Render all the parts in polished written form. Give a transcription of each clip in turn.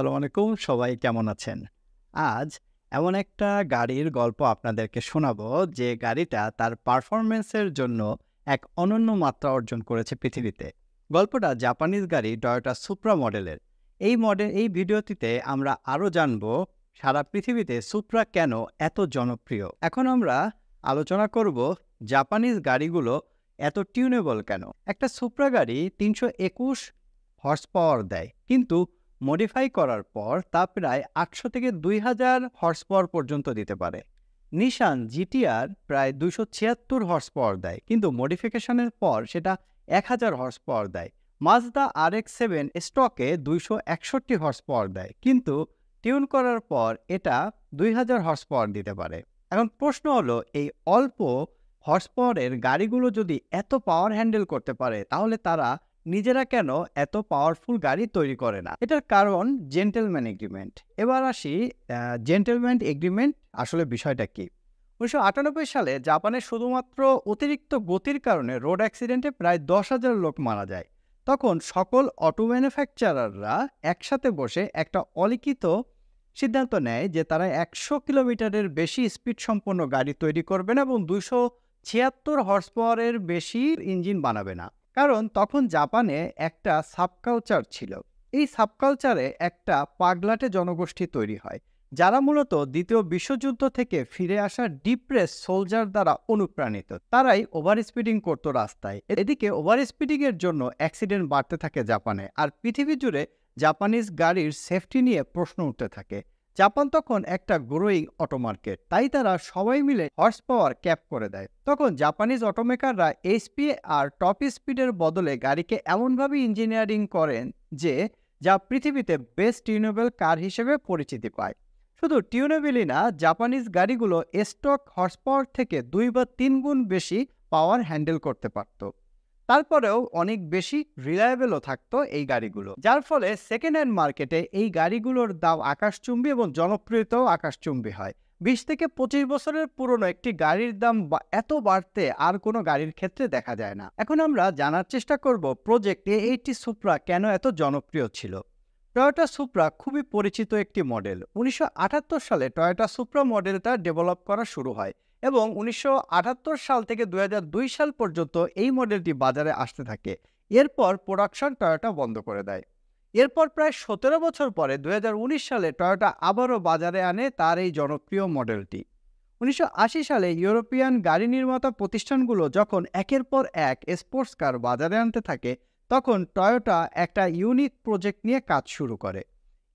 আসসালামু আলাইকুম, সবাই কেমন আছেন? আজ এমন একটা গাড়ির গল্প আপনাদেরকে শোনাবো যে গাড়িটা তার পারফরম্যান্সের জন্য এক অনন্য মাত্রা অর্জন করেছে পৃথিবীতে। গল্পটা জাপানিজ গাড়ি টয়োটা সুপ্রা মডেলের। এই ভিডিওটিতে আমরা আরও জানবো সারা পৃথিবীতে সুপ্রা কেন এত জনপ্রিয়। এখন আমরা আলোচনা করব জাপানিজ গাড়িগুলো এত টিউনেবল কেন। একটা সুপ্রা গাড়ি 321 হর্স পাওয়ার দেয়, কিন্তু মডিফাই করার পর তা প্রায় 800 থেকে 2000 হর্স পাওয়ার পর্যন্ত দিতে পারে। নিশান GT-R প্রায় 276 হর্স পাওয়ার দেয়, কিন্তু মডিফিকেশনের পর সেটা 1000 হর্স পাওয়ার দেয়। মাজদা RX-7 স্টকে 261 হর্স পাওয়ার দেয়, কিন্তু টিউন করার পর এটা 2000 হর্স পাওয়ার দিতে পারে। এখন প্রশ্ন হলো, এই অল্প হর্স পাওয়ারের গাড়িগুলো যদি এত পাওয়ার হ্যান্ডেল করতে পারে, তাহলে তারা নিজেরা কেন এত পাওয়ারফুল গাড়ি তৈরি করে না? এটার কারণ জেন্টেলম্যান এগ্রিমেন্ট। এবার আসি, জেন্টেলম্যান এগ্রিমেন্ট আসলে বিষয়টা কি। 1998 সালে জাপানে শুধুমাত্র অতিরিক্ত গতির কারণে রোড অ্যাক্সিডেন্টে প্রায় 10,000 লোক মারা যায়। তখন সকল অটো ম্যানুফ্যাকচারাররা একসাথে বসে একটা অলিখিত সিদ্ধান্ত নেয় যে তারা 100 কিলোমিটারের বেশি স্পিড সম্পন্ন গাড়ি তৈরি করবে না এবং 276 হর্স পাওয়ারের বেশি ইঞ্জিন বানাবে না। কারণ তখন জাপানে একটা সাবকালচার ছিল। এই সাবকালচারে একটা পাগলাটে জনগোষ্ঠী তৈরি হয়, যারা মূলত দ্বিতীয় বিশ্বযুদ্ধ থেকে ফিরে আসা ডিপ্রেস সোলজার দ্বারা অনুপ্রাণিত। তারাই ওভার স্পিডিং করতো রাস্তায়। এদিকে ওভার স্পিডিং এর জন্য অ্যাক্সিডেন্ট বাড়তে থাকে জাপানে, আর পৃথিবী জুড়ে জাপানিজ গাড়ির সেফটি নিয়ে প্রশ্ন উঠতে থাকে। জাপান তখন একটা গ্রোয়িং অটো মার্কেট, তাই তারা সবাই মিলে হর্স পাওয়ার ক্যাপ করে দেয়। তখন জাপানিজ অটোমেকাররা এইচপি আর টপ স্পিডের বদলে গাড়িকে এমনভাবে ইঞ্জিনিয়ারিং করেন যা পৃথিবীতে বেস্ট টিউনেবল কার হিসেবে পরিচিতি পায়। শুধু টিউনেবলই না, জাপানিজ গাড়িগুলো স্টক হর্স পাওয়ার থেকে 2 বা 3 গুণ বেশি পাওয়ার হ্যান্ডেল করতে পারত। তারপরেও অনেক বেশি রিলায়েবলও থাকতো এই গাড়িগুলো, যার ফলে সেকেন্ড হ্যান্ড মার্কেটে এই গাড়িগুলোর দাম আকাশচুম্বী এবং জনপ্রিয়তাও আকাশচুম্বী হয়। 20 থেকে 25 বছরের পুরনো একটি গাড়ির দাম এত বাড়তে আর কোনো গাড়ির ক্ষেত্রে দেখা যায় না। এখন আমরা জানার চেষ্টা করব প্রজেক্ট A80 সুপ্রা কেন এত জনপ্রিয় ছিল। টয়োটা সুপ্রা খুবই পরিচিত একটি মডেল। 1978 সালে টয়োটা সুপ্রা মডেলটা ডেভেলপ করা শুরু হয় এবং 1978 সাল থেকে 2002 সাল পর্যন্ত এই মডেলটি বাজারে আসতে থাকে। এরপর প্রোডাকশন টয়োটা বন্ধ করে দেয়। এরপর প্রায় 17 বছর পরে 2019 সালে টয়োটা আবারও বাজারে আনে তার এই জনপ্রিয় মডেলটি। 1980 সালে ইউরোপিয়ান গাড়ি নির্মাতা প্রতিষ্ঠানগুলো যখন একের পর এক স্পোর্টস কার বাজারে আনতে থাকে, তখন টয়োটা একটা ইউনিক প্রজেক্ট নিয়ে কাজ শুরু করে।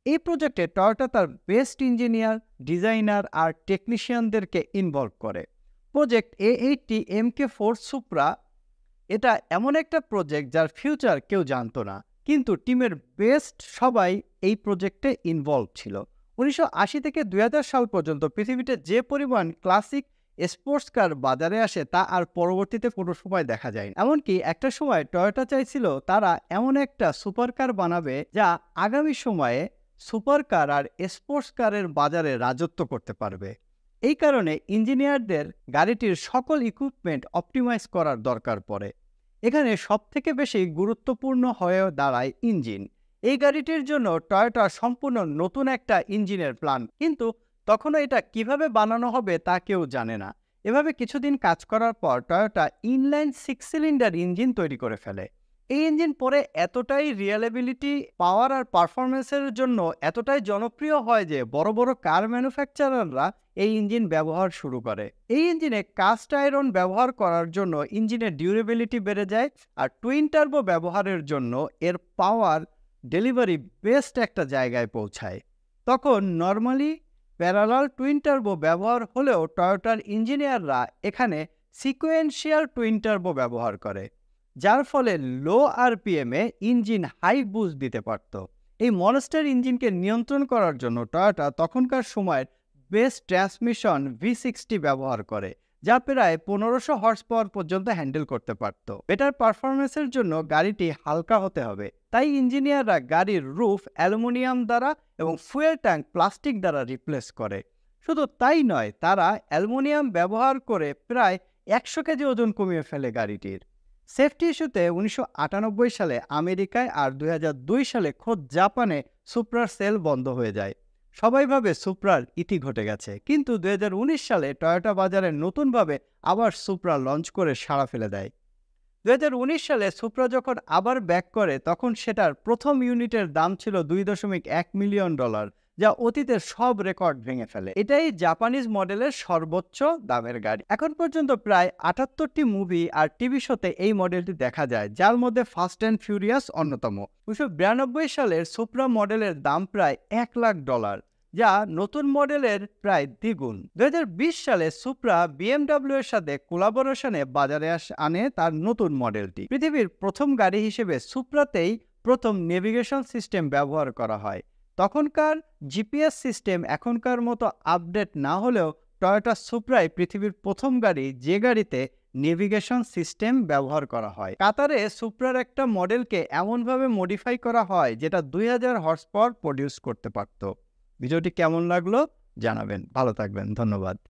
এই প্রজেক্টে টয়োটা তার বেস্ট ইঞ্জিনিয়ার, ডিজাইনার আর টেকনিশিয়ানদেরকে ইনভলভ করে। প্রজেক্ট A80 MK4 সুপ্রা এটা এমন একটা প্রজেক্ট যার ফিউচার কেউ জানতো না, কিন্তু টিমের বেস্ট সবাই এই প্রজেক্টে ইনভলভ ছিল। 1980 থেকে 2000 সাল পর্যন্ত পৃথিবীতে যে পরিমাণ ক্লাসিক স্পোর্টস কার বাজারে আসে তা আর পরবর্তীতে কোনো সময় দেখা যায় না। এমনকি একটা সময় টয়োটা চাইছিল তারা এমন একটা সুপার কার বানাবে যা আগামী সময়ে সুপার কার আর স্পোর্টস কারের বাজারে রাজত্ব করতে পারবে। এই কারণে ইঞ্জিনিয়ারদের গাড়িটির সকল ইকুইপমেন্ট অপটিমাইজ করার দরকার পড়ে। এখানে সবথেকে বেশি গুরুত্বপূর্ণ হয়ে দাঁড়ায় ইঞ্জিন। এই গাড়িটির জন্য টয়োটা সম্পূর্ণ নতুন একটা ইঞ্জিনের প্ল্যান, কিন্তু তখনও এটা কিভাবে বানানো হবে তা কেউ জানে না। এভাবে কিছুদিন কাজ করার পর টয়োটা ইনলাইন 6 সিলিন্ডার ইঞ্জিন তৈরি করে ফেলে। এই ইঞ্জিন পরে এতটাই রিলায়েবিলিটি, পাওয়ার আর পারফরমেন্সের জন্য এতটাই জনপ্রিয় হয় যে বড় বড় কার ম্যানুফ্যাকচারাররা এই ইঞ্জিন ব্যবহার শুরু করে। এই ইঞ্জিনে কাস্ট আয়রন ব্যবহার করার জন্য ইঞ্জিনের ডিউরেবিলিটি বেড়ে যায়, আর টুইন টার্বো ব্যবহারের জন্য এর পাওয়ার ডেলিভারি বেস্ট একটা জায়গায় পৌঁছায়। তখন নর্মালি প্যারালাল টুইন টার্বো ব্যবহার হলেও টয়োটার ইঞ্জিনিয়াররা এখানে সিকোয়েন্সিয়াল টুইন টার্বো ব্যবহার করে, যার ফলে লো আরপিএমে ইঞ্জিন হাই বুস্ট দিতে পারত। এই মনস্টার ইঞ্জিনকে নিয়ন্ত্রণ করার জন্য টয়োটা তখনকার সময়ের বেস্ট ট্রান্সমিশন V60 ব্যবহার করে, যা প্রায় 1500 হর্স পাওয়ার পর্যন্ত হ্যান্ডেল করতে পারত। বেটার পারফরমেন্সের জন্য গাড়িটি হালকা হতে হবে, তাই ইঞ্জিনিয়াররা গাড়ির রুফ অ্যালুমিনিয়াম দ্বারা এবং ফুয়েল ট্যাঙ্ক প্লাস্টিক দ্বারা রিপ্লেস করে। শুধু তাই নয়, তারা অ্যালুমিনিয়াম ব্যবহার করে প্রায় 100 কেজি ওজন কমিয়ে ফেলে গাড়িটির। সেফটি ইস্যুতে 1998 সালে আমেরিকায় আর 2002 সালে খোদ জাপানে সুপ্রার সেল বন্ধ হয়ে যায়। সবাই ভাবে সুপ্রার ইতি ঘটে গেছে, কিন্তু 2019 সালে টয়োটা বাজারে নতুনভাবে আবার সুপ্রা লঞ্চ করে সাড়া ফেলে দেয়। 2019 সালে সুপ্রা যখন আবার ব্যাক করে, তখন সেটার প্রথম ইউনিটের দাম ছিল $2.1 মিলিয়ন, যা অতীতের সব রেকর্ড ভেঙে ফেলে। এটাই জাপানিজ মডেলের সর্বোচ্চ দামের গাড়ি। এখন পর্যন্ত প্রায় 78টি মুভি আর টিভি শোতে এই মডেলটি দেখা যায়, যার মধ্যে ফাস্ট অ্যান্ড ফিউরিয়াস অন্যতম। 1992 সালের সুপ্রা মডেলের দাম প্রায় $1,00,000, যা নতুন মডেলের প্রায় দ্বিগুণ। 2020 সালে সুপ্রা BMW এর সাথে কোলাবোরেশনে বাজারে আনে তার নতুন মডেলটি। পৃথিবীর প্রথম গাড়ি হিসেবে সুপ্রাতেই প্রথম নেভিগেশন সিস্টেম ব্যবহার করা হয়। তখনকার জিপিএস সিস্টেম এখনকার মতো আপডেট না হলেও টয়োটা সুপ্রাই পৃথিবীর প্রথম গাড়ি যে গাড়িতে নেভিগেশন সিস্টেম ব্যবহার করা হয়। কাতারে সুপ্রার একটা মডেলকে এমনভাবে মডিফাই করা হয় যেটা 2000 হর্স পাওয়ার প্রডিউস করতে পারত। ভিডিওটি কেমন লাগলো জানাবেন। ভালো থাকবেন। ধন্যবাদ।